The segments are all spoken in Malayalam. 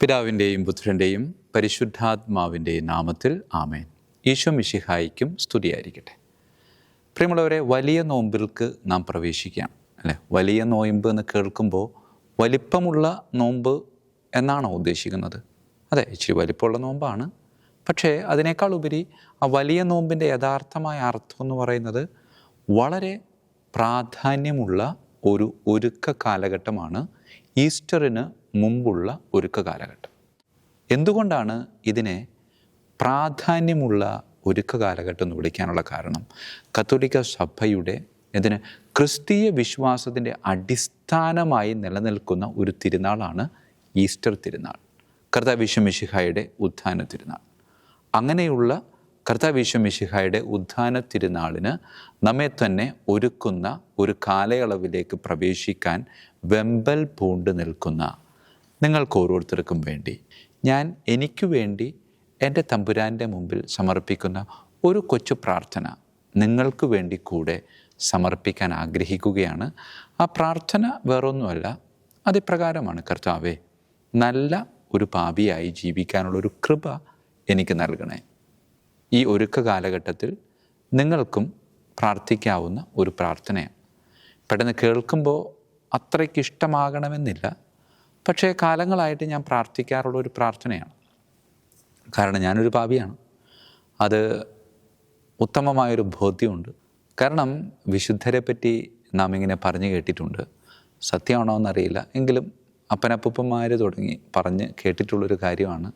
പിതാവിൻ്റെയും പുത്രൻ്റെയും പരിശുദ്ധാത്മാവിൻ്റെയും നാമത്തിൽ ആമേൻ. ഈശോ മിശിഹായിക്കും സ്തുതിയായിരിക്കട്ടെ. പ്രിയമുള്ളവരെ, വലിയ നോമ്പിൽക്ക് നാം പ്രവേശിക്കുകയാണ് അല്ലേ? വലിയ നോയമ്പ് എന്ന് കേൾക്കുമ്പോൾ വലിപ്പമുള്ള നോമ്പ് എന്നാണോ ഉദ്ദേശിക്കുന്നത്? അതെ, ഇച്ചിരി വലിപ്പമുള്ള നോമ്പാണ്. പക്ഷേ അതിനേക്കാൾ ഉപരി ആ വലിയ നോമ്പിൻ്റെ യഥാർത്ഥമായ അർത്ഥം എന്ന് പറയുന്നത് വളരെ പ്രാധാന്യമുള്ള ഒരു ഒരുക്ക കാലഘട്ടമാണ്. ഈസ്റ്ററിന് മുമ്പുള്ള ഒരുക്ക കാലഘട്ടം. എന്തുകൊണ്ടാണ് ഇതിനെ പ്രാധാന്യമുള്ള ഒരുക്ക കാലഘട്ടം എന്ന് വിളിക്കാനുള്ള കാരണം? കത്തോലിക്ക സഭയുടെ ക്രിസ്തീയ വിശ്വാസത്തിൻ്റെ അടിസ്ഥാനമായി നിലനിൽക്കുന്ന ഒരു തിരുനാളാണ് ഈസ്റ്റർ തിരുനാൾ, കർത്താവ് ഈശോ മിശിഹായുടെ ഉത്ഥാന തിരുനാൾ. അങ്ങനെയുള്ള കർത്താവ് ഈശോ മിശിഹായുടെ ഉത്ഥാന തിരുനാളിന് നമ്മെ തന്നെ ഒരുക്കുന്ന ഒരു കാലയളവിലേക്ക് പ്രവേശിക്കാൻ വെമ്പൽ പൂണ്ട് നിൽക്കുന്ന നിങ്ങൾക്ക് ഓരോരുത്തർക്കും വേണ്ടി എനിക്ക് വേണ്ടി എൻ്റെ തമ്പുരാൻ്റെ മുമ്പിൽ സമർപ്പിക്കുന്ന ഒരു കൊച്ചു പ്രാർത്ഥന നിങ്ങൾക്ക് വേണ്ടി കൂടെ സമർപ്പിക്കാൻ ആഗ്രഹിക്കുകയാണ്. ആ പ്രാർത്ഥന വേറൊന്നുമല്ല, അതിപ്രകാരമാണ്: കർത്താവേ, നല്ല ഒരു പാപിയായി ജീവിക്കാനുള്ളൊരു കൃപ എനിക്ക് നൽകണേ. ഈ ഒരുക്ക കാലഘട്ടത്തിൽ നിങ്ങൾക്കും പ്രാർത്ഥിക്കാവുന്ന ഒരു പ്രാർത്ഥനയാണ്. പെട്ടെന്ന് കേൾക്കുമ്പോൾ അത്രയ്ക്ക് ഇഷ്ടമാകണമെന്നില്ല, പക്ഷേ കാലങ്ങളായിട്ട് ഞാൻ പ്രാർത്ഥിക്കാറുള്ള ഒരു പ്രാർത്ഥനയാണ്. കാരണം ഞാനൊരു പാപിയാണ്. അത് ഉത്തമമായൊരു ബോധ്യമുണ്ട്. കാരണം വിശുദ്ധരെ പറ്റി നാം ഇങ്ങനെ പറഞ്ഞു കേട്ടിട്ടുണ്ട്. സത്യമാണോ എന്നറിയില്ല, എങ്കിലും അപ്പനപ്പൂപ്പന്മാർ തുടങ്ങി പറഞ്ഞ് കേട്ടിട്ടുള്ളൊരു കാര്യമാണ്.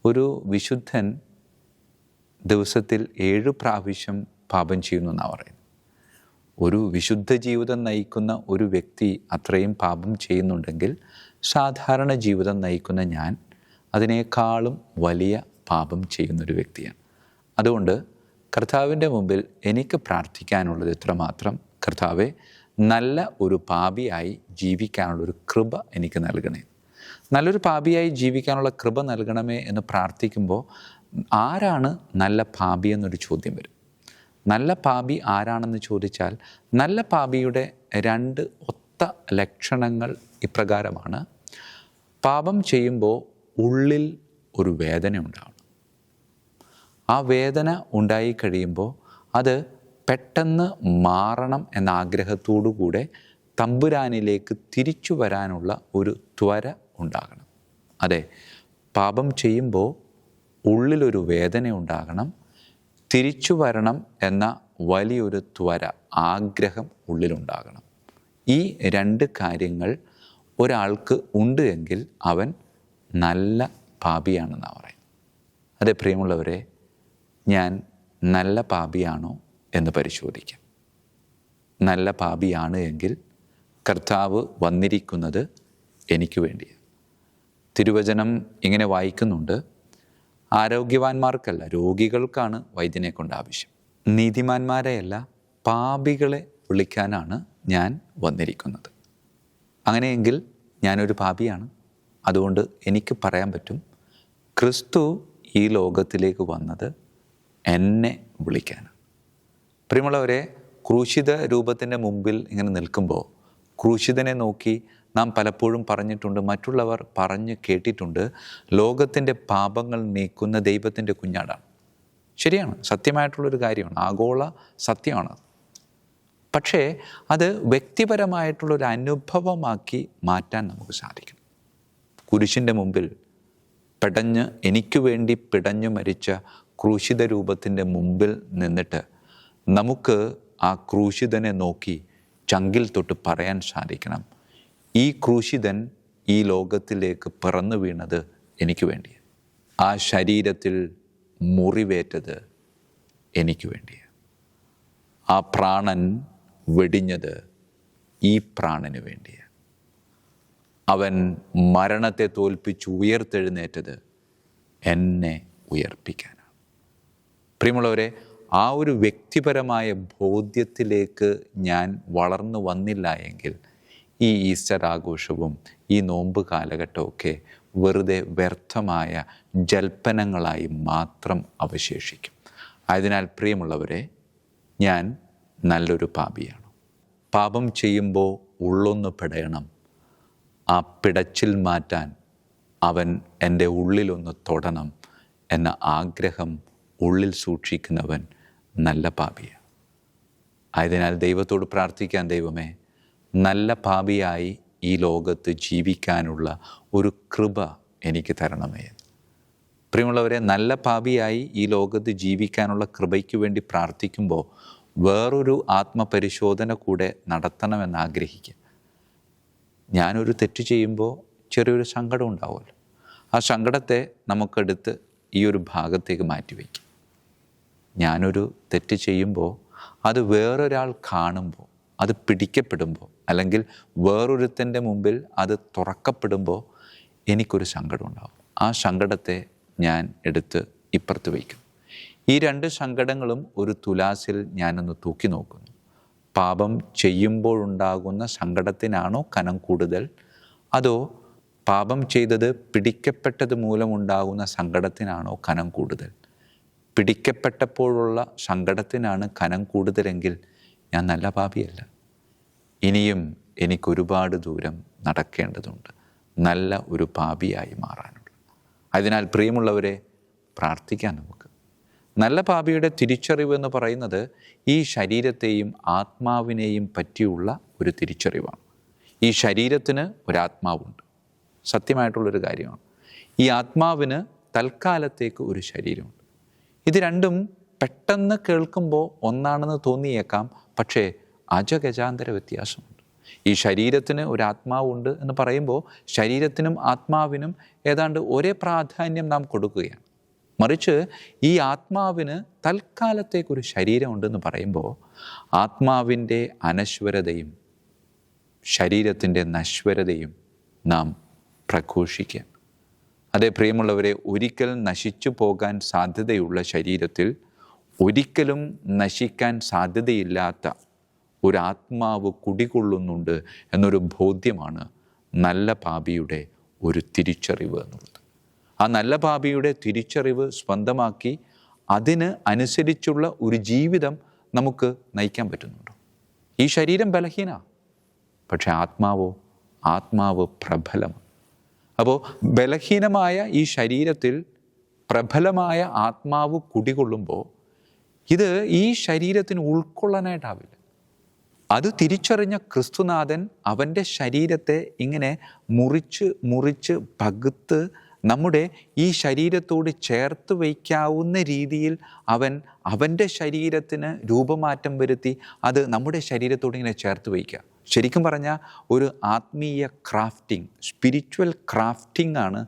ഒരു വിശുദ്ധൻ ദിവസത്തിൽ 7 പ്രാവശ്യം പാപം ചെയ്യുന്നു എന്നാണ് പറയുന്നത്. ഒരു വിശുദ്ധ ജീവിതം നയിക്കുന്ന ഒരു വ്യക്തി അത്രയും പാപം ചെയ്യുന്നുണ്ടെങ്കിൽ സാധാരണ ജീവിതം നയിക്കുന്ന ഞാൻ അതിനേക്കാളും വലിയ പാപം ചെയ്യുന്നൊരു വ്യക്തിയാണ്. അതുകൊണ്ട് കർത്താവിൻ്റെ മുമ്പിൽ എനിക്ക് പ്രാർത്ഥിക്കാനുള്ളത് ഇത്രമാത്രം: കർത്താവെ, നല്ല ഒരു പാപിയായി ജീവിക്കാനുള്ളൊരു കൃപ എനിക്ക് നൽകണേ. നല്ലൊരു പാപിയായി ജീവിക്കാനുള്ള കൃപ നൽകണമേ എന്ന് പ്രാർത്ഥിക്കുമ്പോൾ ആരാണ് നല്ല പാപി എന്നൊരു ചോദ്യം വരും. നല്ല പാപി ആരാണെന്ന് ചോദിച്ചാൽ നല്ല പാപിയുടെ 2 ഒത്ത ലക്ഷണങ്ങൾ ഇപ്രകാരമാണ്. പാപം ചെയ്യുമ്പോൾ ഉള്ളിൽ ഒരു വേദന ഉണ്ടാവണം. ആ വേദന ഉണ്ടായി കഴിയുമ്പോൾ അത് പെട്ടെന്ന് മാറണം എന്ന ആഗ്രഹത്തോടു കൂടെ തമ്പുരാനിലേക്ക് തിരിച്ചു വരാനുള്ള ഒരു ത്വര ഉണ്ടാകണം. അതെ, പാപം ചെയ്യുമ്പോൾ ഉള്ളിലൊരു വേദന ഉണ്ടാകണം, തിരിച്ചു വരണം എന്ന വലിയൊരു ത്വര, ആഗ്രഹം ഉള്ളിലുണ്ടാകണം. ഈ 2 കാര്യങ്ങൾ ഒരാൾക്ക് ഉണ്ട് എങ്കിൽ അവൻ നല്ല പാപിയാണെന്നാണ് പറയുന്നത്. അതെ പ്രിയമുള്ളവരെ, ഞാൻ നല്ല പാപിയാണോ എന്ന് പരിശോധിക്കാം. നല്ല പാപിയാണ് എങ്കിൽ കർത്താവ് വന്നിരിക്കുന്നത് എനിക്ക് വേണ്ടിയാണ്. തിരുവചനം ഇങ്ങനെ വായിക്കുന്നുണ്ട്: ആരോഗ്യവാന്മാർക്കല്ല, രോഗികൾക്കാണ് വൈദ്യനെ കൊണ്ട് ആവശ്യം. നീതിമാന്മാരെയല്ല, പാപികളെ വിളിക്കാനാണ് ഞാൻ വന്നിരിക്കുന്നത്. അങ്ങനെയെങ്കിൽ ഞാനൊരു പാപിയാണ്. അതുകൊണ്ട് എനിക്ക് പറയാൻ പറ്റും, ക്രിസ്തു ഈ ലോകത്തിലേക്ക് വന്നത് എന്നെ വിളിക്കാനാണ്. പ്രിയമുള്ളവരെ, ക്രൂശിത രൂപത്തിൻ്റെ മുമ്പിൽ ഇങ്ങനെ നിൽക്കുമ്പോൾ ക്രൂശിതനെ നോക്കി നാം പലപ്പോഴും പറഞ്ഞിട്ടുണ്ട്, മറ്റുള്ളവർ പറഞ്ഞു കേട്ടിട്ടുണ്ട്, ലോകത്തിൻ്റെ പാപങ്ങൾ നീക്കുന്ന ദൈവത്തിൻ്റെ കുഞ്ഞാടാണ്. ശരിയാണ്, സത്യമായിട്ടുള്ളൊരു കാര്യമാണ്, ആഗോള സത്യമാണ്. പക്ഷേ അത് വ്യക്തിപരമായിട്ടുള്ളൊരു അനുഭവമാക്കി മാറ്റാൻ നമുക്ക് സാധിക്കും. കുരിശിൻ്റെ മുമ്പിൽ എനിക്ക് വേണ്ടി പിടഞ്ഞു മരിച്ച ക്രൂശിത രൂപത്തിൻ്റെ മുമ്പിൽ നിന്നിട്ട് നമുക്ക് ആ ക്രൂശിതനെ നോക്കി ചങ്കിൽ തൊട്ട് പറയാൻ സാധിക്കണം: ഈ ക്രൂശിതൻ ഈ ലോകത്തിലേക്ക് പിറന്നു വീണത് എനിക്ക് വേണ്ടിയാണ്. ആ ശരീരത്തിൽ മുറിവേറ്റത് എനിക്ക് വേണ്ടിയാണ്. ആ പ്രാണൻ വെടിഞ്ഞത് ഈ പ്രാണന് വേണ്ടിയാണ്. അവൻ മരണത്തെ തോൽപ്പിച്ച് ഉയർത്തെഴുന്നേറ്റത് എന്നെ ഉയർപ്പിക്കാനാണ്. പ്രിയമുള്ളവരെ, ആ ഒരു വ്യക്തിപരമായ ബോധ്യത്തിലേക്ക് ഞാൻ വളർന്നു വന്നില്ല എങ്കിൽ ഈ ഈസ്റ്റർ ആഘോഷവും ഈ നോമ്പ് കാലഘട്ടമൊക്കെ വെറുതെ വ്യർത്ഥമായ ജൽപ്പനങ്ങളായി മാത്രം അവശേഷിക്കും. ആയതിനാൽ പ്രിയമുള്ളവരെ, ഞാൻ നല്ലൊരു പാപിയാണ്. പാപം ചെയ്യുമ്പോൾ ഉള്ളൊന്ന് പിടയണം. ആ പിടച്ചിൽ മാറ്റാൻ അവൻ എൻ്റെ ഉള്ളിലൊന്ന് തൊടണം എന്ന ആഗ്രഹം ഉള്ളിൽ സൂക്ഷിക്കുന്നവൻ നല്ല പാപിയാണ്. ആയതിനാൽ ദൈവത്തോട് പ്രാർത്ഥിക്കാൻ, ദൈവമേ, നല്ല പാപിയായി ഈ ലോകത്ത് ജീവിക്കാനുള്ള ഒരു കൃപ എനിക്ക് തരണമേ. പ്രിയമുള്ളവരെ, നല്ല പാപിയായി ഈ ലോകത്ത് ജീവിക്കാനുള്ള കൃപയ്ക്ക് വേണ്ടി പ്രാർത്ഥിക്കുമ്പോൾ വേറൊരു ആത്മപരിശോധന കൂടെ നടത്തണമെന്ന് ആഗ്രഹിക്കുക. ഞാനൊരു തെറ്റ് ചെയ്യുമ്പോൾ ചെറിയൊരു സങ്കടം ഉണ്ടാവുമല്ലോ. ആ സങ്കടത്തെ നമുക്കെടുത്ത് ഈ ഒരു ഭാഗത്തേക്ക് മാറ്റിവെക്കും. ഞാനൊരു തെറ്റ് ചെയ്യുമ്പോൾ അത് വേറൊരാൾ കാണുമ്പോൾ, അത് പിടിക്കപ്പെടുമ്പോൾ, അല്ലെങ്കിൽ വേറൊരുത്തൻ്റെ മുമ്പിൽ അത് തുറക്കപ്പെടുമ്പോൾ എനിക്കൊരു സങ്കടം ഉണ്ടാവും. ആ സങ്കടത്തെ ഞാൻ എടുത്ത് ഇപ്പുറത്ത് വയ്ക്കും. ഈ രണ്ട് സങ്കടങ്ങളും ഒരു തുലാസിൽ ഞാനൊന്ന് തൂക്കി നോക്കുന്നു. പാപം ചെയ്യുമ്പോഴുണ്ടാകുന്ന സങ്കടത്തിനാണോ കനം കൂടുതൽ, അതോ പാപം ചെയ്തത് പിടിക്കപ്പെട്ടത് മൂലമുണ്ടാകുന്ന സങ്കടത്തിനാണോ കനം കൂടുതൽ? പിടിക്കപ്പെട്ടപ്പോഴുള്ള സങ്കടത്തിനാണ് കനം കൂടുതലെങ്കിൽ ഞാൻ നല്ല പാപിയല്ല. ഇനിയും എനിക്കൊരുപാട് ദൂരം നടക്കേണ്ടതുണ്ട് നല്ല ഒരു പാപിയായി മാറാനുണ്ട്. അതിനാൽ പ്രിയമുള്ളവരെ, പ്രാർത്ഥിക്കാൻ നമുക്ക്. നല്ല പാപിയുടെ തിരിച്ചറിവ് എന്ന് പറയുന്നത് ഈ ശരീരത്തെയും ആത്മാവിനെയും പറ്റിയുള്ള ഒരു തിരിച്ചറിവാണ്. ഈ ശരീരത്തിന് ഒരാത്മാവുണ്ട്, സത്യമായിട്ടുള്ളൊരു കാര്യമാണ്. ഈ ആത്മാവിന് തൽക്കാലത്തേക്ക് ഒരു ശരീരമുണ്ട്. ഇത് രണ്ടും പെട്ടെന്ന് കേൾക്കുമ്പോൾ ഒന്നാണെന്ന് തോന്നിയേക്കാം, പക്ഷേ അജഗജാന്തര വ്യത്യാസമുണ്ട്. ഈ ശരീരത്തിന് ഒരു ആത്മാവുണ്ട് എന്ന് പറയുമ്പോൾ ശരീരത്തിനും ആത്മാവിനും ഏതാണ്ട് ഒരേ പ്രാധാന്യം നാം കൊടുക്കുകയാണ്. മറിച്ച് ഈ ആത്മാവിന് തൽക്കാലത്തേക്കൊരു ശരീരമുണ്ടെന്ന് പറയുമ്പോൾ ആത്മാവിൻ്റെ അനശ്വരതയും ശരീരത്തിൻ്റെ നശ്വരതയും നാം പ്രഘോഷിക്കുക. അതേ പ്രിയമുള്ളവരെ, ഒരിക്കൽ നശിച്ചു പോകാൻ സാധ്യതയുള്ള ശരീരത്തിൽ ഒരിക്കലും നശിക്കാൻ സാധ്യതയില്ലാത്ത ഒരാത്മാവ് കുടികൊള്ളുന്നുണ്ട് എന്നൊരു ബോധ്യമാണ് നല്ല പാപിയുടെ ഒരു തിരിച്ചറിവ് എന്നുള്ളത്. ആ നല്ല പാപിയുടെ തിരിച്ചറിവ് സ്വന്തമാക്കി അതിന് അനുസരിച്ചുള്ള ഒരു ജീവിതം നമുക്ക് നയിക്കാൻ പറ്റുന്നുണ്ടോ? ഈ ശരീരം ബലഹീനമാണ്, പക്ഷെ ആത്മാവ് പ്രബലമാണ്. അപ്പോൾ ബലഹീനമായ ഈ ശരീരത്തിൽ പ്രബലമായ ആത്മാവ് കുടികൊള്ളുമ്പോൾ ഇത് ഈ ശരീരത്തിന് ഉൾക്കൊള്ളാനായിട്ടാവില്ല. അത് തിരിച്ചറിഞ്ഞ ക്രിസ്തുനാഥൻ അവൻ്റെ ശരീരത്തെ ഇങ്ങനെ മുറിച്ച് പകുത്ത് നമ്മുടെ ഈ ശരീരത്തോട് ചേർത്ത് വയ്ക്കാവുന്ന രീതിയിൽ അവൻ്റെ ശരീരത്തിന് രൂപമാറ്റം വരുത്തി അത് നമ്മുടെ ശരീരത്തോട് ഇങ്ങനെ ചേർത്ത് വയ്ക്കുക. ശരിക്കും പറഞ്ഞാൽ ഒരു ആത്മീയ ക്രാഫ്റ്റിംഗ്, സ്പിരിച്വൽ ക്രാഫ്റ്റിംഗ് ആണ്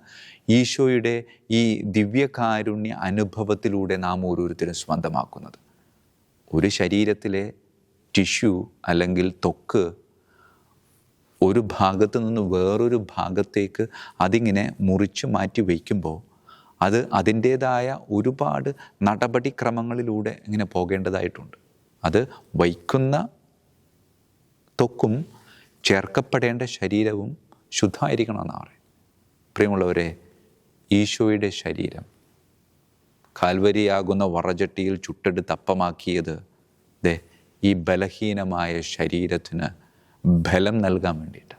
ഈശോയുടെ ഈ ദിവ്യകാരുണ്യ അനുഭവത്തിലൂടെ നാം ഓരോരുത്തരും സ്വന്തമാക്കുന്നത്. ഒരു ശരീരത്തിലെ ടിഷ്യൂ അല്ലെങ്കിൽ ത്വക്ക് ഒരു ഭാഗത്ത് നിന്ന് വേറൊരു ഭാഗത്തേക്ക് അതിങ്ങനെ മുറിച്ച് മാറ്റി വയ്ക്കുമ്പോൾ അത് അതിൻ്റേതായ ഒരുപാട് നടപടിക്രമങ്ങളിലൂടെ ഇങ്ങനെ പോകേണ്ടതായിട്ടുണ്ട്. അത് വയ്ക്കുന്ന ത്വക്കും ചേർക്കപ്പെടേണ്ട ശരീരവും ശുദ്ധമായിരിക്കണമെന്നാണ് പറയുന്നത്. പ്രിയമുള്ളവരെ, ഈശോയുടെ ശരീരം കാൽവരിയാകുന്ന വറചട്ടിയിൽ ചുട്ടെടുത്ത് അപ്പമാക്കിയത് ഈ ബലഹീനമായ ശരീരത്തിന് ബലം നൽകാൻ വേണ്ടിയിട്ട്.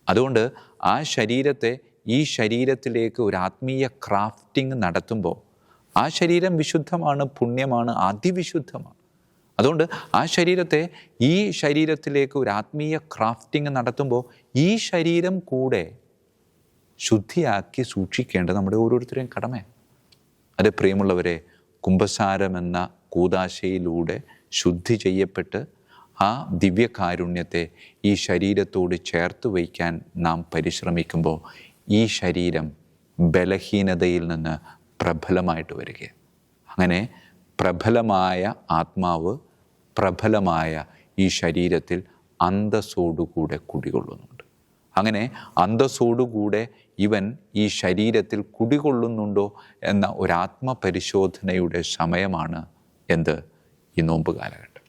അതുകൊണ്ട് ആ ശരീരത്തെ ഈ ശരീരത്തിലേക്ക് ഒരു ആത്മീയ ക്രാഫ്റ്റിംഗ് നടത്തുമ്പോൾ ആ ശരീരം വിശുദ്ധമാണ്, പുണ്യമാണ്, അതിവിശുദ്ധമാണ്. അതുകൊണ്ട് ആ ശരീരത്തെ ഈ ശരീരത്തിലേക്ക് ഒരു ആത്മീയ ക്രാഫ്റ്റിംഗ് നടത്തുമ്പോൾ ഈ ശരീരം കൂടെ ശുദ്ധിയാക്കി സൂക്ഷിക്കേണ്ടത് നമ്മുടെ ഓരോരുത്തരെയും കടമയാണ്. അത് പ്രിയമുള്ളവരെ, കുംഭസാരം എന്ന കൂദാശയിലൂടെ ശുദ്ധി ചെയ്യപ്പെട്ട് ആ ദിവ്യകാരുണ്യത്തെ ഈ ശരീരത്തോട് ചേർത്ത് വയ്ക്കാൻ നാം പരിശ്രമിക്കുമ്പോൾ ഈ ശരീരം ബലഹീനതയിൽ നിന്ന് പ്രബലമായിട്ട് വരികയാണ്. അങ്ങനെ പ്രബലമായ ആത്മാവ് പ്രബലമായ ഈ ശരീരത്തിൽ അന്തസ്സോടുകൂടെ കുടികൊള്ളുന്നുണ്ട്. അങ്ങനെ അന്തസ്സോടുകൂടെ ഇവൻ ഈ ശരീരത്തിൽ കുടികൊള്ളുന്നുണ്ടോ എന്ന ഒരാത്മപരിശോധനയുടെ സമയമാണ് ഈ നോമ്പ് കാലഘട്ടം.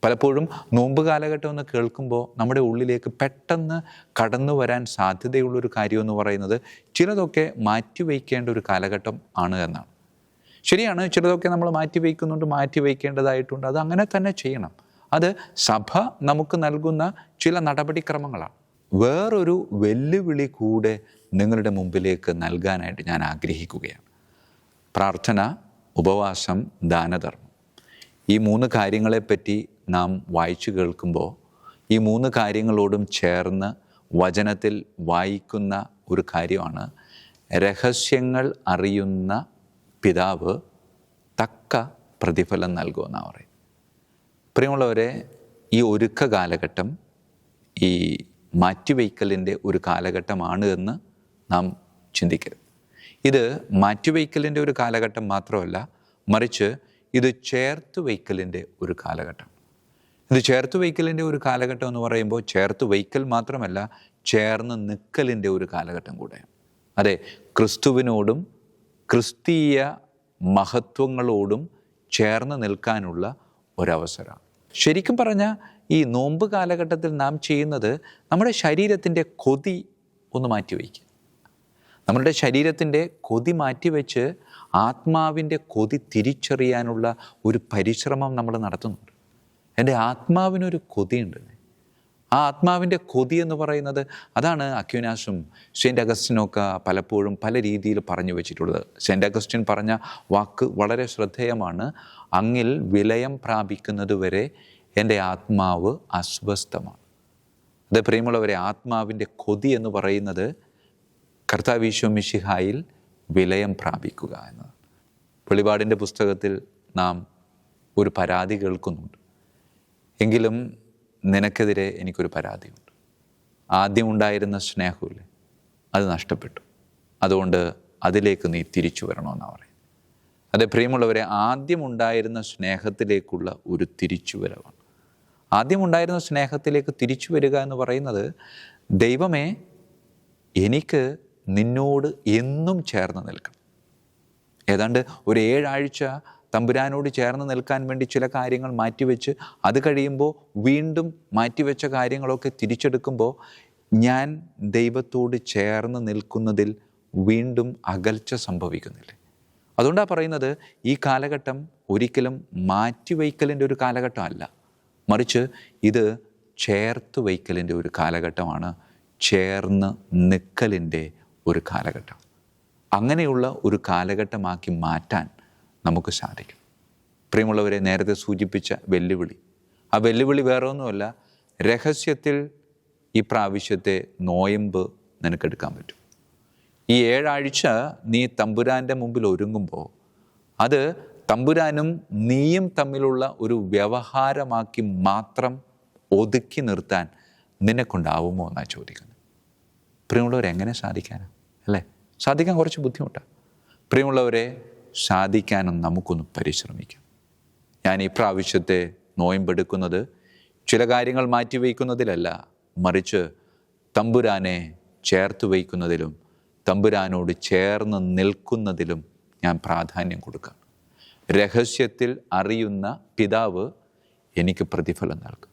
പലപ്പോഴും നോമ്പ് കാലഘട്ടം എന്ന് കേൾക്കുമ്പോൾ നമ്മുടെ ഉള്ളിലേക്ക് പെട്ടെന്ന് കടന്നു വരാൻ സാധ്യതയുള്ളൊരു കാര്യമെന്ന് പറയുന്നത് ചിലതൊക്കെ മാറ്റിവെക്കേണ്ട ഒരു കാലഘട്ടം ആണ് എന്നാണ്. ശരിയാണ്, ചിലതൊക്കെ നമ്മൾ മാറ്റിവെക്കേണ്ടതായിട്ടുണ്ട്. അത് അങ്ങനെ തന്നെ ചെയ്യണം. അത് സഭ നമുക്ക് നൽകുന്ന ചില നടപടിക്രമങ്ങളാണ്. വേറൊരു വെല്ലുവിളി കൂടെ നിങ്ങളുടെ മുമ്പിലേക്ക് നൽകാനായിട്ട് ഞാൻ ആഗ്രഹിക്കുകയാണ്. പ്രാർത്ഥന, ഉപവാസം, ദാനധർമ്മം. ഈ 3 കാര്യങ്ങളെപ്പറ്റി നാം വായിച്ചു കേൾക്കുമ്പോൾ ഈ 3 കാര്യങ്ങളോടും ചേർന്ന് വചനത്തിൽ വായിക്കുന്ന ഒരു കാര്യമാണ് രഹസ്യങ്ങൾ അറിയുന്ന പിതാവ് തക്ക പ്രതിഫലം നൽകുമെന്നാണ് പറയും. പ്രിയമുള്ളവരെ, ഈ ഒരുക്ക കാലഘട്ടം ഈ മാറ്റിവയ്ക്കലിൻ്റെ ഒരു കാലഘട്ടമാണ് എന്ന് നാം ചിന്തിക്കരുത്. ഇത് മാറ്റിവയ്ക്കലിൻ്റെ ഒരു കാലഘട്ടം മാത്രമല്ല, മറിച്ച് ഇത് ചേർത്ത് വയ്ക്കലിൻ്റെ ഒരു കാലഘട്ടം. ഇത് ചേർത്ത് വയ്ക്കലിൻ്റെ ഒരു കാലഘട്ടം എന്ന് പറയുമ്പോൾ ചേർത്ത് വയ്ക്കൽ മാത്രമല്ല, ചേർന്ന് നിൽക്കലിൻ്റെ ഒരു കാലഘട്ടം കൂടെയാണ്. അതെ, ക്രിസ്തുവിനോടും ക്രിസ്തീയ മഹത്വങ്ങളോടും ചേർന്ന് നിൽക്കാനുള്ള ഒരവസരമാണ്. ശരിക്കും പറഞ്ഞാൽ ഈ നോമ്പ് കാലഘട്ടത്തിൽ നാം ചെയ്യുന്നത് നമ്മുടെ ശരീരത്തിൻ്റെ കൊതി ഒന്ന് മാറ്റിവയ്ക്കുക. നമ്മളുടെ ശരീരത്തിൻ്റെ കൊതി മാറ്റിവെച്ച് ആത്മാവിൻ്റെ കൊതി തിരിച്ചറിയാനുള്ള ഒരു പരിശ്രമം നമ്മൾ നടത്തുന്നുണ്ട്. എൻ്റെ ആത്മാവിനൊരു കൊതിയുണ്ട്. ആ ആത്മാവിൻ്റെ കൊതി എന്ന് പറയുന്നത് അതാണ് അക്വിനാസും സെൻറ്റ് അഗസ്റ്റിനൊക്കെ പലപ്പോഴും പല രീതിയിൽ പറഞ്ഞു വെച്ചിട്ടുള്ളത്. സെൻറ്റ് അഗസ്റ്റിൻ പറഞ്ഞ വാക്ക് വളരെ ശ്രദ്ധേയമാണ്. അങ്ങിൽ വിലയം പ്രാപിക്കുന്നതുവരെ എൻ്റെ ആത്മാവ് അസ്വസ്ഥമാണ്. അത് പ്രിയമുള്ളവരെ, ആത്മാവിൻ്റെ കൊതി എന്ന് പറയുന്നത് കർത്താവ് ഈശോ മിശിഹായിൽ വിലയം പ്രാപിക്കുക എന്നതാണ്. വെളിപാടിൻ്റെ പുസ്തകത്തിൽ നാം ഒരു പരാതി കേൾക്കുന്നുണ്ട്. എങ്കിലും നിനക്കെതിരെ എനിക്കൊരു പരാതിയുണ്ട്. ആദ്യം ഉണ്ടായിരുന്ന സ്നേഹമില്ലേ, അത് നഷ്ടപ്പെട്ടു. അതുകൊണ്ട് അതിലേക്ക് നീ തിരിച്ചു വരണമെന്നാണ് പറയുന്നത്. അതെ പ്രിയമുള്ളവരെ, ആദ്യം ഉണ്ടായിരുന്ന സ്നേഹത്തിലേക്കുള്ള ഒരു തിരിച്ചുവരവാണ്. ആദ്യം ഉണ്ടായിരുന്ന സ്നേഹത്തിലേക്ക് തിരിച്ചു വരിക എന്ന് പറയുന്നത്, ദൈവമേ, എനിക്ക് നിന്നോട് എന്നും ചേർന്ന് നിൽക്കണം. ഏതാണ്ട് ഒരു 7 ആഴ്ച തമ്പുരാനോട് ചേർന്ന് നിൽക്കാൻ വേണ്ടി ചില കാര്യങ്ങൾ മാറ്റിവെച്ച് അത് കഴിയുമ്പോൾ വീണ്ടും മാറ്റിവെച്ച കാര്യങ്ങളൊക്കെ തിരിച്ചെടുക്കുമ്പോൾ ഞാൻ ദൈവത്തോട് ചേർന്ന് നിൽക്കുന്നതിൽ വീണ്ടും അകൽച്ച സംഭവിക്കുന്നില്ലേ? അതുകൊണ്ടാണ് പറയുന്നത്, ഈ കാലഘട്ടം ഒരിക്കലും മാറ്റിവയ്ക്കലിൻ്റെ ഒരു കാലഘട്ടമല്ല, മറിച്ച് ഇത് ചേർത്ത് വയ്ക്കലിൻ്റെ ഒരു കാലഘട്ടമാണ്, ചേർന്ന് നിൽക്കലിൻ്റെ ഒരു കാലഘട്ടം. അങ്ങനെയുള്ള ഒരു കാലഘട്ടമാക്കി മാറ്റാൻ നമുക്ക് സാധിക്കും. പ്രിയമുള്ളവരെ, നേരത്തെ സൂചിപ്പിച്ച വെല്ലുവിളി, ആ വെല്ലുവിളി വേറെ ഒന്നുമല്ല, രഹസ്യത്തിൽ ഈ പ്രാവശ്യത്തെ നോയമ്പ് നിനക്കെടുക്കാൻ പറ്റും. ഈ 7 ആഴ്ച നീ തമ്പുരാൻ്റെ മുമ്പിൽ ഒരുങ്ങുമ്പോൾ അത് തമ്പുരാനും നീയും തമ്മിലുള്ള ഒരു വ്യവഹാരമാക്കി മാത്രം ഒതുക്കി നിർത്താൻ നിന്നെക്കൊണ്ടാവുമോ എന്നാണ് ചോദിക്കുന്നത്. പ്രിയമുള്ളവരെ, എങ്ങനെ സാധിക്കാനാണ് അല്ലേ? സാധിക്കാൻ കുറച്ച് ബുദ്ധിമുട്ടാണ്. പ്രിയമുള്ളവരെ, സാധിക്കാനും നമുക്കൊന്ന് പരിശ്രമിക്കാം. ഞാൻ ഈ പ്രാവശ്യത്തെ നോയമ്പെടുക്കുന്നത് ചില കാര്യങ്ങൾ മാറ്റിവയ്ക്കുന്നതിലല്ല, മറിച്ച് തമ്പുരാനെ ചേർത്ത് വയ്ക്കുന്നതിലും തമ്പുരാനോട് ചേർന്ന് നിൽക്കുന്നതിലും ഞാൻ പ്രാധാന്യം കൊടുക്കാം. രഹസ്യത്തിൽ അറിയുന്ന പിതാവ് എനിക്ക് പ്രതിഫലം നൽകും.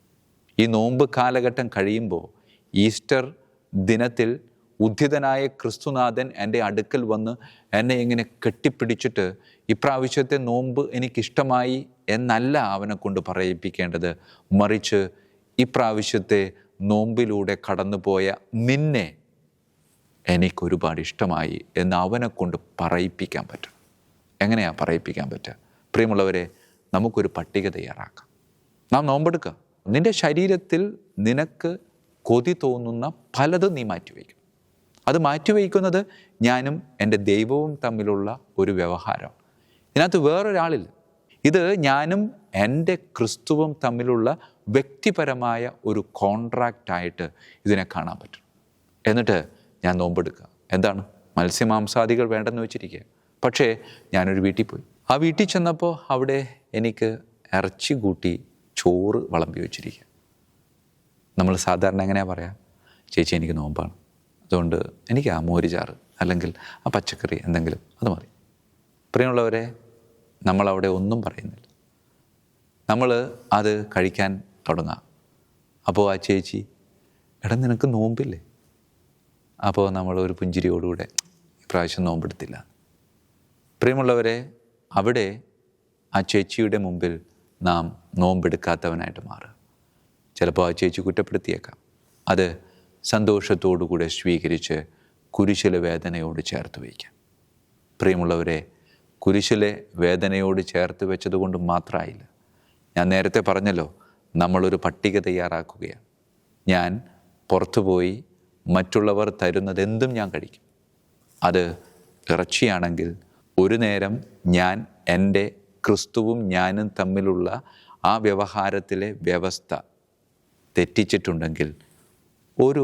ഈ നോമ്പ് കാലഘട്ടം കഴിയുമ്പോൾ ഈസ്റ്റർ ദിനത്തിൽ ഉദ്ധിതനായ ക്രിസ്തുനാഥൻ എൻ്റെ അടുക്കൽ വന്ന് എന്നെ ഇങ്ങനെ കെട്ടിപ്പിടിച്ചിട്ട് ഇപ്രാവശ്യത്തെ നോമ്പ് എനിക്കിഷ്ടമായി എന്നല്ല അവനെ കൊണ്ട് പറയിപ്പിക്കേണ്ടത്, മറിച്ച് ഇപ്രാവശ്യത്തെ നോമ്പിലൂടെ കടന്നുപോയ നിന്നെ എനിക്കൊരുപാട് ഇഷ്ടമായി എന്ന് അവനെ കൊണ്ട് പറയിപ്പിക്കാൻ പറ്റും. എങ്ങനെയാണ് പറയിപ്പിക്കാൻ പറ്റുക? പ്രിയമുള്ളവരെ, നമുക്കൊരു പട്ടിക തയ്യാറാക്കാം. നാം നോമ്പെടുക്കുക. നിൻ്റെ ശരീരത്തിൽ നിനക്ക് കൊതി തോന്നുന്ന പലതും നീ മാറ്റിവയ്ക്കും. അത് മാറ്റിവയ്ക്കുന്നത് ഞാനും എൻ്റെ ദൈവവും തമ്മിലുള്ള ഒരു വ്യവഹാരമാണ്. ഇതിനകത്ത് വേറൊരാളില്ല. ഇത് ഞാനും എൻ്റെ ക്രിസ്തുവും തമ്മിലുള്ള വ്യക്തിപരമായ ഒരു കോൺട്രാക്റ്റായിട്ട് ഇതിനെ കാണാൻ പറ്റും. എന്നിട്ട് ഞാൻ നോമ്പെടുക്കുക. എന്താണ്? മത്സ്യമാംസാദികൾ വേണ്ടെന്ന് വെച്ചിരിക്കുക. പക്ഷേ ഞാനൊരു വീട്ടിൽ പോയി. ആ വീട്ടിൽ ചെന്നപ്പോൾ അവിടെ എനിക്ക് ഇറച്ചി കൂട്ടി ചോറ് വിളമ്പി വെച്ചിരിക്കുക. നമ്മൾ സാധാരണ എങ്ങനെയാണ് പറയാം? ചേച്ചി, എനിക്ക് നോമ്പാണ്, അതുകൊണ്ട് എനിക്ക് ആ മോരുചാറ് അല്ലെങ്കിൽ ആ പച്ചക്കറി എന്തെങ്കിലും അത് മതി. പ്രിയമുള്ളവരെ, നമ്മളവിടെ ഒന്നും പറയുന്നില്ല. നമ്മൾ അത് കഴിക്കാൻ തുടങ്ങാം. അപ്പോൾ ആ ചേച്ചി, എടാ നിനക്ക് നോമ്പില്ലേ? അപ്പോൾ നമ്മൾ ഒരു പുഞ്ചിരിയോടുകൂടെ ഇപ്രാവശ്യം നോമ്പെടുത്തില്ല. പ്രിയമുള്ളവരെ, അവിടെ ആ ചേച്ചിയുടെ മുമ്പിൽ നാം നോമ്പെടുക്കാത്തവനായിട്ട് മാറുക. ചിലപ്പോൾ ആ ചേച്ചി കുറ്റപ്പെടുത്തിയേക്കാം. അത് സന്തോഷത്തോടു കൂടെ സ്വീകരിച്ച് കുരിശിലെ വേദനയോട് ചേർത്ത് വയ്ക്കാം. പ്രിയമുള്ളവരെ, കുരിശിലെ വേദനയോട് ചേർത്ത് വെച്ചതുകൊണ്ട് മാത്രമായില്ല. ഞാൻ നേരത്തെ പറഞ്ഞല്ലോ, നമ്മളൊരു പട്ടിക തയ്യാറാക്കുകയാണ്. ഞാൻ പുറത്തുപോയി മറ്റുള്ളവർ തരുന്നതെന്തും ഞാൻ കഴിക്കും. അത് ഇറച്ചിയാണെങ്കിൽ ഒരു നേരം ഞാൻ എൻ്റെ ക്രിസ്തുവും ഞാനും തമ്മിലുള്ള ആ വ്യവഹാരത്തിലെ വ്യവസ്ഥ തെറ്റിച്ചിട്ടുണ്ടെങ്കിൽ ഒരു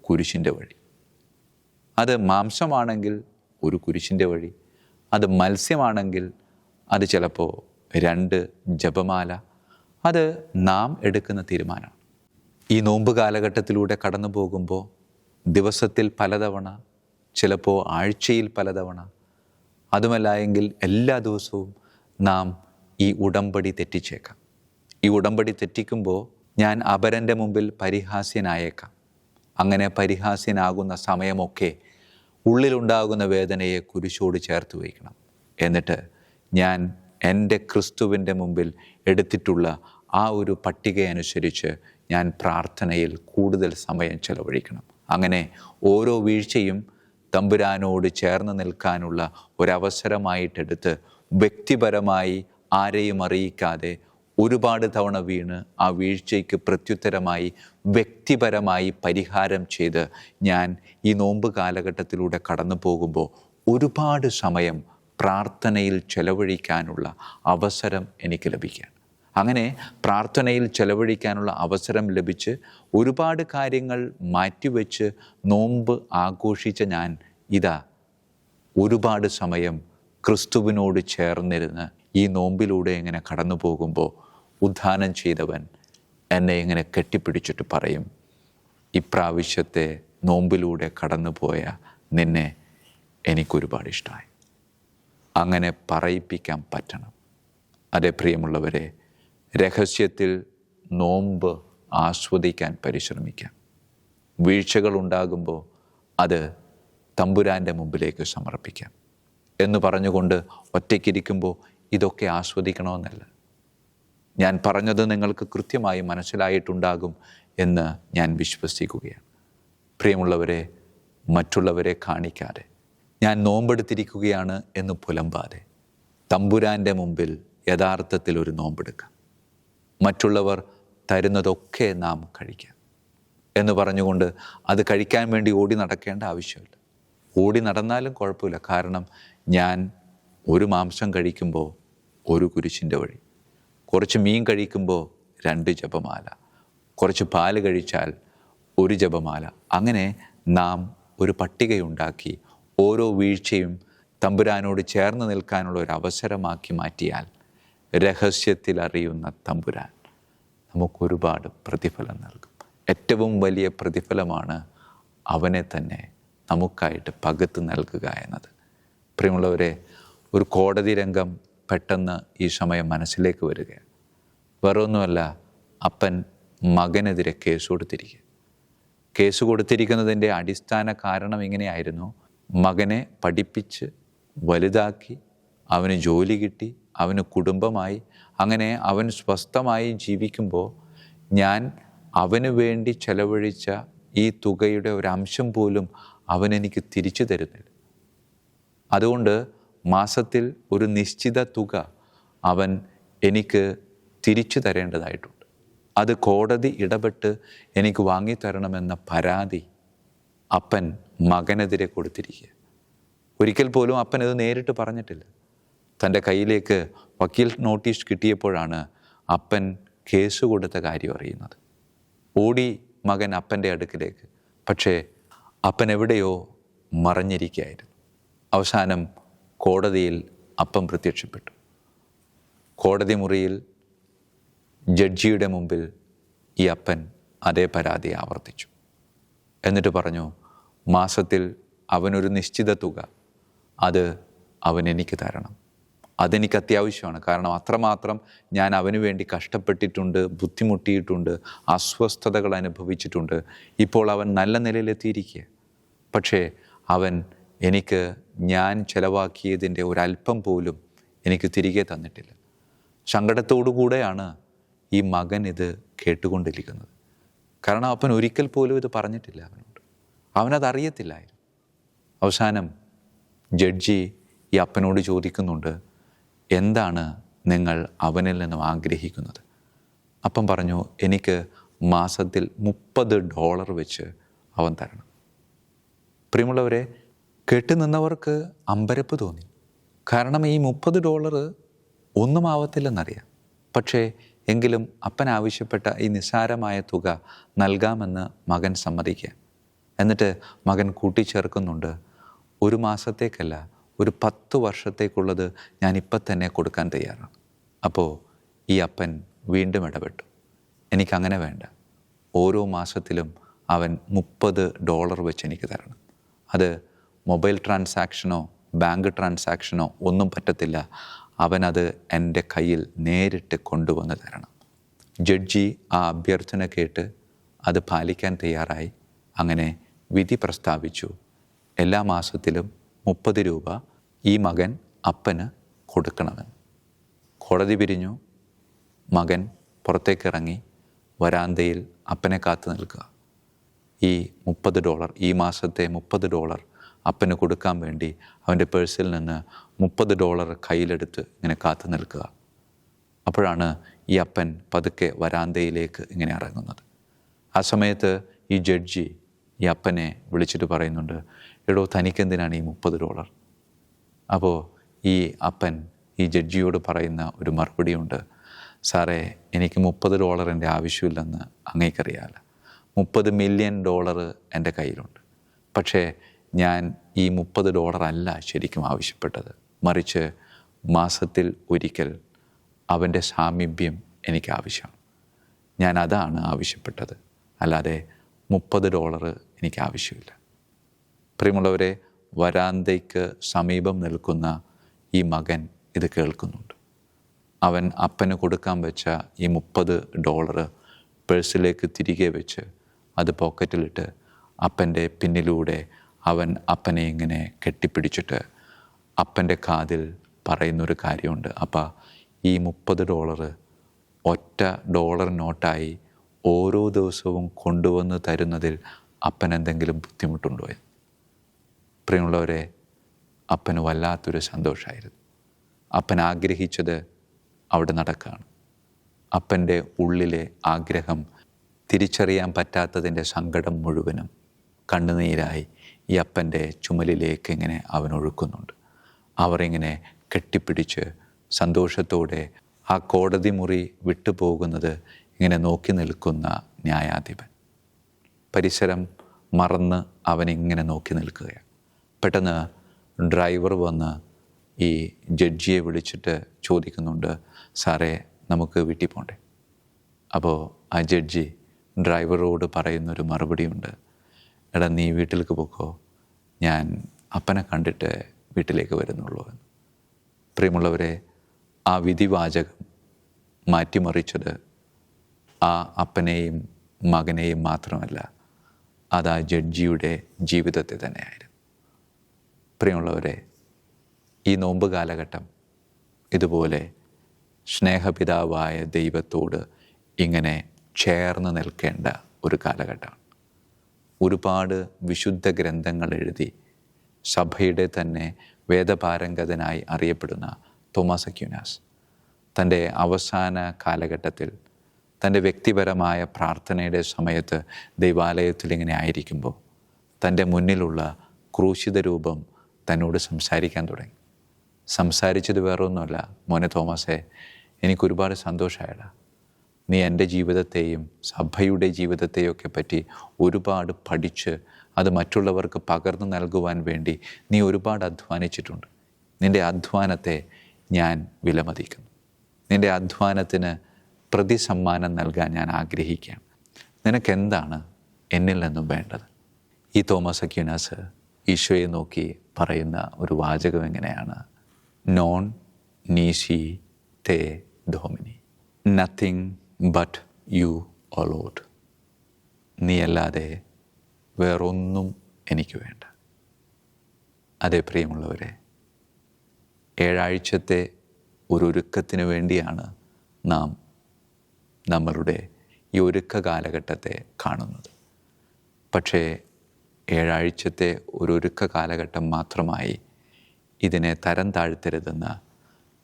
കുരിശിൻ്റെ വഴി. അത് മാംസമാണെങ്കിൽ ഒരു കുരിശിൻ്റെ വഴി. അത് മത്സ്യമാണെങ്കിൽ അത് ചിലപ്പോൾ 2 ജപമാല. അത് നാം എടുക്കുന്ന തീരുമാനമാണ്. ഈ നോമ്പ് കാലഘട്ടത്തിലൂടെ കടന്നു പോകുമ്പോൾ ദിവസത്തിൽ പലതവണ, ചിലപ്പോൾ ആഴ്ചയിൽ പലതവണ, അതുമല്ല എങ്കിൽ എല്ലാ ദിവസവും നാം ഈ ഉടമ്പടി തെറ്റിച്ചേക്കാം. ഈ ഉടമ്പടി തെറ്റിക്കുമ്പോൾ ഞാൻ അപരൻ്റെ മുമ്പിൽ പരിഹാസ്യനായേക്കാം. അങ്ങനെ പരിഹാസ്യനാകുന്ന സമയമൊക്കെ ഉള്ളിലുണ്ടാകുന്ന വേദനയെ കുരിശോട് ചേർത്ത് വയ്ക്കണം. എന്നിട്ട് ഞാൻ എൻ്റെ ക്രിസ്തുവിൻ്റെ മുമ്പിൽ എടുത്തിട്ടുള്ള ആ ഒരു പട്ടികയനുസരിച്ച് ഞാൻ പ്രാർത്ഥനയിൽ കൂടുതൽ സമയം ചെലവഴിക്കണം. അങ്ങനെ ഓരോ വീഴ്ചയും തമ്പുരാനോട് ചേർന്ന് നിൽക്കാനുള്ള ഒരവസരമായിട്ടെടുത്ത് വ്യക്തിപരമായി ആരെയും അറിയിക്കാതെ ഒരുപാട് തവണ വീണ് ആ വീഴ്ചയ്ക്ക് പ്രത്യുത്തരമായി വ്യക്തിപരമായി പരിഹാരം ചെയ്ത് ഞാൻ ഈ നോമ്പ് കാലഘട്ടത്തിലൂടെ കടന്നു പോകുമ്പോൾ ഒരുപാട് സമയം പ്രാർത്ഥനയിൽ ചെലവഴിക്കാനുള്ള അവസരം എനിക്ക് ലഭിക്കുകയാണ്. അങ്ങനെ പ്രാർത്ഥനയിൽ ചെലവഴിക്കാനുള്ള അവസരം ലഭിച്ച് ഒരുപാട് കാര്യങ്ങൾ മാറ്റിവെച്ച് നോമ്പ് ആഘോഷിച്ച ഞാൻ ഇതാ ഒരുപാട് സമയം ക്രിസ്തുവിനോട് ചേർന്നിരുന്ന് ഈ നോമ്പിലൂടെ ഇങ്ങനെ കടന്നു പോകുമ്പോൾ ഉദ്ധാനം ചെയ്തവൻ എന്നെ ഇങ്ങനെ കെട്ടിപ്പിടിച്ചിട്ട് പറയും, ഇപ്രാവശ്യത്തെ നോമ്പിലൂടെ കടന്നുപോയ നിന്നെ എനിക്കൊരുപാട് ഇഷ്ടമായി. അങ്ങനെ പറയിപ്പിക്കാൻ പറ്റണം. അതേ പ്രിയമുള്ളവരെ, രഹസ്യത്തിൽ നോമ്പ് ആസ്വദിക്കാൻ പരിശ്രമിക്കാം. വീഴ്ചകൾ ഉണ്ടാകുമ്പോൾ അത് തമ്പുരാൻ്റെ മുമ്പിലേക്ക് സമർപ്പിക്കാം എന്ന് പറഞ്ഞുകൊണ്ട് ഒറ്റയ്ക്കിരിക്കുമ്പോൾ ഇതൊക്കെ ആസ്വദിക്കണമെന്നല്ല. ഞാൻ പറഞ്ഞത് നിങ്ങൾക്ക് കൃത്യമായി മനസ്സിലായിട്ടുണ്ടാകും എന്ന് ഞാൻ വിശ്വസിക്കുകയാണ്. പ്രിയമുള്ളവരെ, മറ്റുള്ളവരെ കാണിക്കാതെ, ഞാൻ നോമ്പെടുത്തിരിക്കുകയാണ് എന്ന് പുലമ്പാതെ തമ്പുരാൻ്റെ മുമ്പിൽ യഥാർത്ഥത്തിൽ ഒരു നോമ്പെടുക്കാം. മറ്റുള്ളവർ തരുന്നതൊക്കെ നാം കഴിക്കാം എന്ന് പറഞ്ഞുകൊണ്ട് അത് കഴിക്കാൻ വേണ്ടി ഓടി നടക്കേണ്ട ആവശ്യമില്ല. ഓടി നടന്നാലും കുഴപ്പമില്ല. കാരണം ഞാൻ ഒരു മാംസം കഴിക്കുമ്പോൾ ഒരു കുരിശിൻ്റെ വഴി, കുറച്ച് മീൻ കഴിക്കുമ്പോൾ 2 ജപമാല, കുറച്ച് പാല് കഴിച്ചാൽ 1 ജപമാല. അങ്ങനെ നാം ഒരു പട്ടികയുണ്ടാക്കി ഓരോ വീഴ്ചയും തമ്പുരാനോട് ചേർന്ന് നിൽക്കാനുള്ള ഒരു അവസരമാക്കി മാറ്റിയാൽ രഹസ്യത്തിൽ അറിയുന്ന തമ്പുരാൻ നമുക്കൊരുപാട് പ്രതിഫലം നൽകും. ഏറ്റവും വലിയ പ്രതിഫലമാണ് അവനെ തന്നെ നമുക്കായിട്ട് പകുത്ത് നൽകുക എന്നത്. പ്രിയമുള്ളവരെ, ഒരു കോടതി രംഗം പെട്ടെന്ന് ഈ സമയം മനസ്സിലേക്ക് വരികയാണ്. വേറൊന്നുമല്ല, അപ്പൻ മകനെതിരെ കേസ് കൊടുത്തിരിക്കുക. കേസ് കൊടുത്തിരിക്കുന്നതിൻ്റെ അടിസ്ഥാന കാരണം ഇങ്ങനെയായിരുന്നു: മകനെ പഠിപ്പിച്ച് വലുതാക്കി, അവന് ജോലി കിട്ടി, അവന് കുടുംബമായി, അങ്ങനെ അവൻ സ്വസ്ഥമായി ജീവിക്കുമ്പോൾ ഞാൻ അവന് വേണ്ടി ചെലവഴിച്ച ഈ തുകയുടെ ഒരംശം പോലും അവനെനിക്ക് തിരിച്ചു തരുന്നില്ല. അതുകൊണ്ട് മാസത്തിൽ ഒരു നിശ്ചിത തുക അവൻ എനിക്ക് തിരിച്ചു തരേണ്ടതായിട്ടുണ്ട്. അത് കോടതി ഇടപെട്ട് എനിക്ക് വാങ്ങിത്തരണമെന്ന പരാതി അപ്പൻ മകനെതിരെ കൊടുത്തിരിക്കുക. ഒരിക്കൽ പോലും അപ്പൻ ഇത് നേരിട്ട് പറഞ്ഞിട്ടില്ല. തൻ്റെ കയ്യിലേക്ക് വക്കീൽ നോട്ടീസ് കിട്ടിയപ്പോഴാണ് അപ്പൻ കേസ് കൊടുത്ത കാര്യം അറിയുന്നത്. ഓടി മകൻ അപ്പൻ്റെ അടുക്കിലേക്ക്. പക്ഷേ അപ്പൻ എവിടെയോ മറഞ്ഞിരിക്കുകയായിരുന്നു. അവസാനം കോടതിയിൽ അപ്പൻ പ്രത്യക്ഷപ്പെട്ടു. കോടതി മുറിയിൽ ജഡ്ജിയുടെ മുമ്പിൽ ഈ അപ്പൻ അതേ പരാതി ആവർത്തിച്ചു. എന്നിട്ട് പറഞ്ഞു, മാസത്തിൽ അവനൊരു നിശ്ചിത തുക അത് അവൻ എനിക്ക് തരണം. അതെനിക്ക് അത്യാവശ്യമാണ്. കാരണം അത്രമാത്രം ഞാൻ അവന് വേണ്ടി കഷ്ടപ്പെട്ടിട്ടുണ്ട്, ബുദ്ധിമുട്ടിയിട്ടുണ്ട്, അസ്വസ്ഥതകൾ അനുഭവിച്ചിട്ടുണ്ട്. ഇപ്പോൾ അവൻ നല്ല നിലയിലെത്തിയിരിക്കുക. പക്ഷേ അവൻ എനിക്ക് ഞാൻ ചെലവാക്കിയതിൻ്റെ ഒരല്പം പോലും എനിക്ക് തിരികെ തന്നിട്ടില്ല. സങ്കടത്തോടു കൂടെയാണ് ഈ മകൻ ഇത് കേട്ടുകൊണ്ടിരിക്കുന്നത്. കാരണം അപ്പൻ ഒരിക്കൽ പോലും ഇത് പറഞ്ഞിട്ടില്ല അവനോട്. അവനതറിയത്തില്ലായിരുന്നു. അവസാനം ജഡ്ജി ഈ അപ്പനോട് ചോദിക്കുന്നുണ്ട്, എന്താണ് നിങ്ങൾ അവനിൽ നിന്നും ആഗ്രഹിക്കുന്നത്? അപ്പം പറഞ്ഞു, എനിക്ക് മാസത്തിൽ $30 വെച്ച് അവൻ തരണം. പ്രിയമുള്ളവരെ, കേട്ടുനിന്നവർക്ക് അമ്പരപ്പ് തോന്നി. കാരണം ഈ $30 ഒന്നും ആവത്തില്ലെന്നറിയാം. പക്ഷേ എങ്കിലും അപ്പൻ ആവശ്യപ്പെട്ട ഈ നിസ്സാരമായ തുക നൽകാമെന്ന് മകൻ സമ്മതിക്കുക. എന്നിട്ട് മകൻ കൂട്ടിച്ചേർക്കുന്നുണ്ട്, ഒരു മാസത്തേക്കല്ല, ഒരു 10 വർഷത്തേക്കുള്ളത് ഞാനിപ്പം തന്നെ കൊടുക്കാൻ തയ്യാറാണ്. അപ്പോൾ ഈ അപ്പൻ വീണ്ടും ഇടപെട്ടു, എനിക്കങ്ങനെ വേണ്ട, ഓരോ മാസത്തിലും അവൻ $30 വെച്ച് എനിക്ക് തരണം. അത് മൊബൈൽ ട്രാൻസാക്ഷനോ ബാങ്ക് ട്രാൻസാക്ഷനോ ഒന്നും പറ്റത്തില്ല, അവനത് എൻ്റെ കയ്യിൽ നേരിട്ട് കൊണ്ടുവന്ന് തരണം. ജഡ്ജി ആ അഭ്യർത്ഥന കേട്ട് അത് പാലിക്കാൻ തയ്യാറായി. അങ്ങനെ വിധി പ്രസ്താവിച്ചു, എല്ലാ മാസത്തിലും $30 ഈ മകൻ അപ്പന് കൊടുക്കണമെന്ന്. കോടതി പിരിഞ്ഞു. മകൻ പുറത്തേക്കിറങ്ങി വരാന്തയിൽ അപ്പനെ കാത്തു നിൽക്കുക. ഈ $30, ഈ മാസത്തെ $30 അപ്പന് കൊടുക്കാൻ വേണ്ടി അവൻ്റെ പേഴ്സിൽ നിന്ന് $30 കയ്യിലെടുത്ത് ഇങ്ങനെ കാത്തു നിൽക്കുക. അപ്പോഴാണ് ഈ അപ്പൻ പതുക്കെ വരാന്തയിലേക്ക് ഇങ്ങനെ ഇറങ്ങുന്നത്. ആ സമയത്ത് ഈ ജഡ്ജി ഈ അപ്പനെ വിളിച്ചിട്ട് പറയുന്നുണ്ട്, എടോ തനിക്കെന്തിനാണ് ഈ $30? അപ്പോൾ ഈ അപ്പൻ ഈ ജഡ്ജിയോട് പറയുന്ന ഒരു മറുപടിയുണ്ട്, സാറേ, എനിക്ക് $30 എൻ്റെ ആവശ്യമില്ലെന്ന് അങ്ങേക്കറിയാമല്ലോ. $30 മില്യൺ എൻ്റെ കയ്യിലുണ്ട്. പക്ഷേ ഞാൻ ഈ $30 അല്ല ശരിക്കും ആവശ്യപ്പെട്ടത്, മറിച്ച് മാസത്തിൽ ഒരിക്കൽ അവൻ്റെ സാമീപ്യം എനിക്ക് ആവശ്യമാണ്. ഞാൻ അതാണ് ആവശ്യപ്പെട്ടത്, അല്ലാതെ $30 എനിക്ക് ആവശ്യമില്ല. പ്രിയമുള്ളവരെ, വരാന്തയ്ക്ക് സമീപം നിൽക്കുന്ന ഈ മകൻ ഇത് കേൾക്കുന്നുണ്ട്. അവൻ അപ്പന് കൊടുക്കാൻ വെച്ച ഈ $30 പേഴ്സിലേക്ക് തിരികെ വെച്ച് അത് പോക്കറ്റിലിട്ട് അപ്പൻ്റെ പിന്നിലൂടെ അവൻ അപ്പനെ ഇങ്ങനെ കെട്ടിപ്പിടിച്ചിട്ട് അപ്പൻ്റെ കാതിൽ പറയുന്നൊരു കാര്യമുണ്ട്, അപ്പാ ഈ $30 ഒറ്റ ഡോളർ നോട്ടായി ഓരോ ദിവസവും കൊണ്ടുവന്ന് തരുന്നതിൽ അപ്പൻ എന്തെങ്കിലും ബുദ്ധിമുട്ടുണ്ടോ? പ്രിയമുള്ളവരെ, അപ്പന് വല്ലാത്തൊരു സന്തോഷമായിരുന്നു. അപ്പൻ ആഗ്രഹിച്ചത് അവിടെ നടക്കുകയാണ്. അപ്പൻ്റെ ഉള്ളിലെ ആഗ്രഹം തിരിച്ചറിയാൻ പറ്റാത്തതിൻ്റെ സങ്കടം മുഴുവനും കണ്ണുനീരായി ഈ അപ്പൻ്റെ ചുമലിലേക്ക് ഇങ്ങനെ അവൻ ഒഴുക്കുന്നുണ്ട്. അവർ ഇങ്ങനെ കെട്ടിപ്പിടിച്ച് സന്തോഷത്തോടെ ആ കോടതി മുറി വിട്ടുപോകുന്നത് ഇങ്ങനെ നോക്കി നിൽക്കുന്ന ന്യായാധിപൻ. പരിസരം മറന്ന് അവനിങ്ങനെ നോക്കി നിൽക്കുകയാണ്. പെട്ടെന്ന് ഡ്രൈവർ വന്ന് ഈ ജഡ്ജിയെ വിളിച്ചിട്ട് ചോദിക്കുന്നുണ്ട്, സാറേ, നമുക്ക് വീട്ടിൽ പോകണ്ടേ? അപ്പോൾ ആ ജഡ്ജി ഡ്രൈവറോട് പറയുന്നൊരു മറുപടിയുണ്ട്, എടാ, നീ വീട്ടിലേക്ക് പോക്കോ, ഞാൻ അപ്പനെ കണ്ടിട്ട് വീട്ടിലേക്ക് വരുന്നുള്ളൂ എന്ന്. പ്രിയമുള്ളവരെ, ആ വിധിവാചകം മാറ്റിമറിച്ചത് ആ അപ്പനെയും മകനെയും മാത്രമല്ല, അത് ആ ജഡ്ജിയുടെ ജീവിതത്തെ തന്നെയായിരുന്നു. പ്രിയമുള്ളവരെ, ഈ നോമ്പ് കാലഘട്ടം ഇതുപോലെ സ്നേഹപിതാവായ ദൈവത്തോട് ഇങ്ങനെ ചേർന്ന് നിൽക്കേണ്ട ഒരു കാലഘട്ടമാണ്. ഒരുപാട് വിശുദ്ധ ഗ്രന്ഥങ്ങൾ എഴുതി സഭയുടെ തന്നെ വേദപാരംഗതനായി അറിയപ്പെടുന്ന തോമസ് അക്വീനാസ് തൻ്റെ അവസാന കാലഘട്ടത്തിൽ തൻ്റെ വ്യക്തിപരമായ പ്രാർത്ഥനയുടെ സമയത്ത് ദൈവാലയത്തിൽ ഇങ്ങനെ ആയിരിക്കുമ്പോൾ തൻ്റെ മുന്നിലുള്ള ക്രൂശിത രൂപം തന്നോട് സംസാരിക്കാൻ തുടങ്ങി. സംസാരിച്ചത് വേറൊന്നുമല്ല, മോനെ തോമസേ, എനിക്കൊരുപാട് സന്തോഷമായടാ, നീ എൻ്റെ ജീവിതത്തെയും സഭയുടെ ജീവിതത്തെയൊക്കെ പറ്റി ഒരുപാട് പഠിച്ച് അത് മറ്റുള്ളവർക്ക് പകർന്നു നൽകുവാൻ വേണ്ടി നീ ഒരുപാട് അധ്വാനിച്ചിട്ടുണ്ട്. നിൻ്റെ അധ്വാനത്തെ ഞാൻ വിലമതിക്കുന്നു. നിൻ്റെ അധ്വാനത്തിന് പ്രതിസമ്മാനം നൽകാൻ ഞാൻ ആഗ്രഹിക്കുകയാണ്. നിനക്കെന്താണ് എന്നിൽ നിന്നും വേണ്ടത്? ഈ തോമസ് അക്വീനാസ് ഈശോയെ നോക്കി പറയുന്ന ഒരു വാചകം എങ്ങനെയാണ്? നോൺ നീസി തേ ഡോമിനി, nothing but you O lord. നീ അല്ലാതെ വേറൊന്നും എനിക്ക് വേണ്ട. അതേ പ്രിയമുള്ളവരെ, ഏഴാഴ്ചത്തെ ഒരു ഒരുക്കത്തിന് വേണ്ടിയാണ് നാം നമ്മളുടെ ഈ ഒരുക്ക കാലഘട്ടത്തെ കാണുന്നത്. പക്ഷേ 7 ആഴ്ചത്തെ ഒരു ഒരുക്ക കാലഘട്ടം മാത്രമായി ഇതിനെ തരം താഴ്ത്തരുതെന്ന്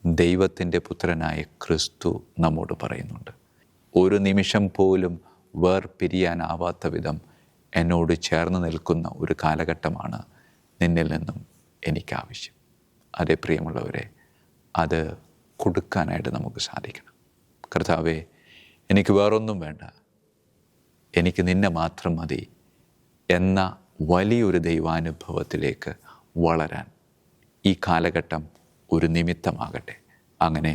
ദൈവത്തിൻ്റെ പുത്രനായ ക്രിസ്തു നമ്മോട് പറയുന്നുണ്ട്. ഒരു നിമിഷം പോലും വേർപിരിയാനാവാത്ത വിധം എന്നോട് ചേർന്ന് നിൽക്കുന്ന ഒരു കാലഘട്ടമാണ് നിന്നിൽ നിന്നും എനിക്കാവശ്യം. അതേ പ്രിയമുള്ളവരെ, അത് കൊടുക്കാനായിട്ട് നമുക്ക് സാധിക്കണം. കർത്താവേ, എനിക്ക് വേറൊന്നും വേണ്ട, എനിക്ക് നിന്നെ മാത്രം മതി എന്ന വലിയൊരു ദൈവാനുഭവത്തിലേക്ക് വളരാൻ ഈ കാലഘട്ടം ഒരു നിമിത്തമാകട്ടെ. അങ്ങനെ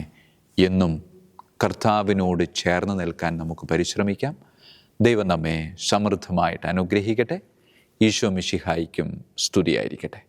എന്നും കർത്താവിനോട് ചേർന്ന് നിൽക്കാൻ നമുക്ക് പരിശ്രമിക്കാം. ദൈവം നമ്മെ സമൃദ്ധമായിട്ട് അനുഗ്രഹിക്കട്ടെ. ഈശോ മിശിഹായ്ക്കും സ്തുതിയായിരിക്കട്ടെ.